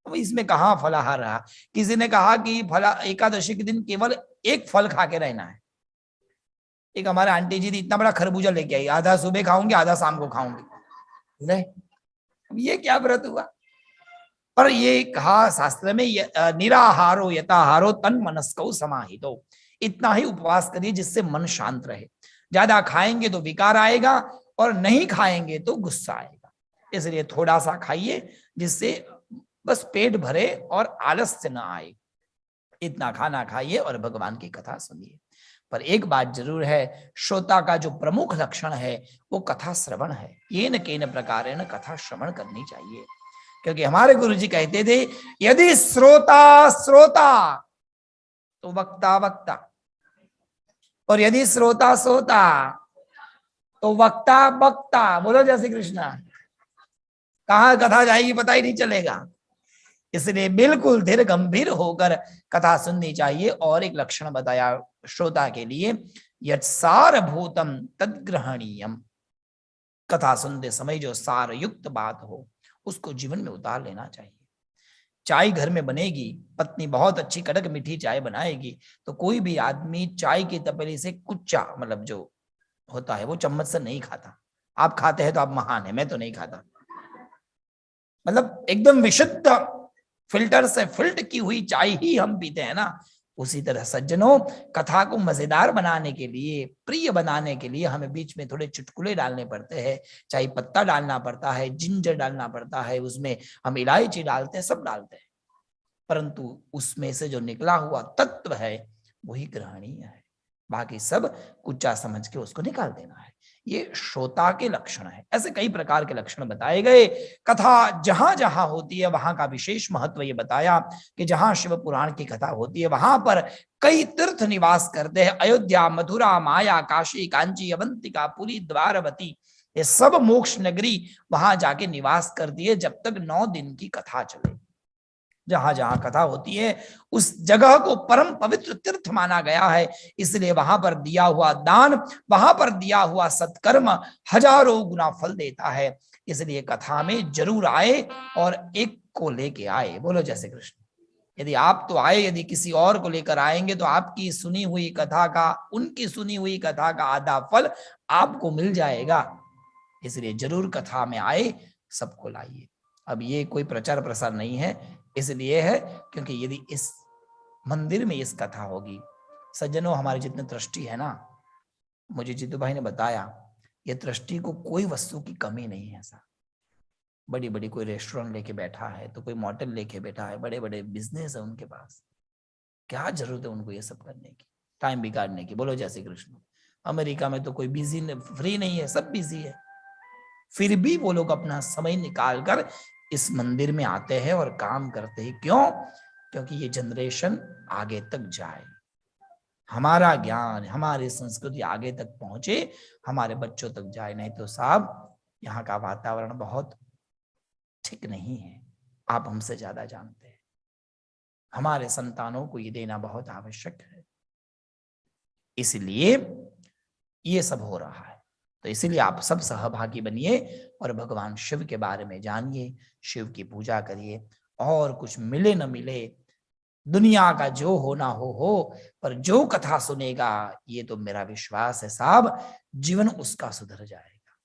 अब इसमें कहाँ फलाहार रहा। किसी ने कहा कि फला एकादशी के दिन केवल एक फल खा के रहना है। एक हमारे आंटी जी थी, इतना बड़ा खरबूजा लेके आई, आधा सुबह खाऊंगी आधा शाम को खाऊंगी। नहीं, अब ये क्या व्रत हुआ। पर ये कहा शास्त्र में, निराहारो यताहारो तन मनस्को समाहितो, इतना ही उपवास करिए जिससे मन शांत रहे। ज्यादा खाएंगे तो विकार आएगा और नहीं खाएंगे तो गुस्सा आएगा। इसलिए थोड़ा सा खाइए जिससे बस पेट भरे और आलस्य न आए। इतना खाना खाइए और भगवान की कथा सुनिए। पर एक बात जरूर है, श्रोता का जो प्रमुख लक्षण है वो कथा श्रवण है। येन केन प्रकारेण कथा श्रवण करनी चाहिए। क्योंकि हमारे गुरु जी कहते थे, यदि श्रोता श्रोता तो वक्ता वक्ता, और यदि श्रोता श्रोता तो वक्ता वक्ता। बोलो जय श्री कृष्णा। कहाँ कथा जाएगी पता ही नहीं चलेगा। इसलिए बिल्कुल धीर गंभीर होकर कथा सुननी चाहिए। और एक लक्षण बताया श्रोता के लिए, यत्सारभूतम तद्ग्रहणीयम, कथा सुनते समय जो सार युक्त बात हो उसको जीवन में उतार लेना चाहिए। चाय घर में बनेगी, पत्नी बहुत अच्छी कड़क मीठी चाय बनाएगी, तो कोई भी आदमी चाय की तपेली से कुच्चा, मतलब जो होता है वो चम्मच से नहीं खाता। आप खाते हैं तो आप महान है, मैं तो नहीं खाता। मतलब एकदम विशुद्ध फिल्टर से फिल्टर की हुई चाय ही हम पीते हैं ना। उसी तरह सज्जनों, कथा को मजेदार बनाने के लिए, प्रिय बनाने के लिए हमें बीच में थोड़े चुटकुले डालने पड़ते हैं। चाय पत्ता डालना पड़ता है, जिंजर डालना पड़ता है, उसमें हम इलायची डालते हैं, सब डालते हैं। परंतु उसमें से जो निकला हुआ तत्व है वही ग्रहणीय है। बाकी सब कुच्चा समझ के उसको निकाल देना है। ये श्रोता के लक्षण है। ऐसे कई प्रकार के लक्षण बताए गए। कथा जहां जहां होती है वहां का विशेष महत्व ये बताया कि जहां शिव पुराण की कथा होती है वहां पर कई तीर्थ निवास करते हैं। अयोध्या, मथुरा, माया, काशी, कांची, अवंतिका, पुरी, द्वारवती, ये सब मोक्ष नगरी वहां जाके निवास करती है जब तक 9 दिन की कथा चले। जहां जहां कथा होती है उस जगह को परम पवित्र तीर्थ माना गया है। इसलिए वहां पर दिया हुआ दान, वहां पर दिया हुआ सत्कर्म हजारों गुना फल देता है। इसलिए कथा में जरूर आए और एक को लेके आए। बोलो जय श्री कृष्ण। यदि आप तो आए, यदि किसी और को लेकर आएंगे तो आपकी सुनी हुई कथा का, उनकी सुनी हुई कथा का आधा फल आपको मिल जाएगा। इसलिए जरूर कथा में आए, सबको लाइए। अब ये कोई प्रचार प्रसार नहीं है, इसलिए है क्योंकि यदि इस मंदिर में इस कथा होगी, सज्जनों हमारे जितने ट्रस्टी है ना, मुझे जीतू भाई ने बताया, ये ट्रस्टी को कोई वस्तु की कमी नहीं है। ऐसा बड़ी बड़ी कोई रेस्टोरेंट लेके बैठा है, तो कोई मोटेल लेके बैठा है, बड़े बड़े बिजनेस है उनके पास। क्या जरूरत है उनको ये सब करने की, टाइम बिगाड़ने की। बोलो जय श्री कृष्ण। अमेरिका में तो कोई बिजी फ्री नहीं है, सब बिजी है। फिर भी वो लोग अपना समय निकालकर इस मंदिर में आते हैं और काम करते हैं। क्यों? क्योंकि ये जनरेशन आगे तक जाए, हमारा ज्ञान, हमारी संस्कृति आगे तक पहुंचे, हमारे बच्चों तक जाए। नहीं तो साहब यहाँ का वातावरण बहुत ठीक नहीं है, आप हमसे ज्यादा जानते हैं। हमारे संतानों को ये देना बहुत आवश्यक है, इसलिए ये सब हो रहा है। तो इसीलिए आप सब सहभागी बनिए और भगवान शिव के बारे में जानिए, शिव की पूजा करिए। और कुछ मिले न मिले, दुनिया का जो होना हो, पर जो कथा सुनेगा, ये तो मेरा विश्वास है साहब, जीवन उसका सुधर जाए।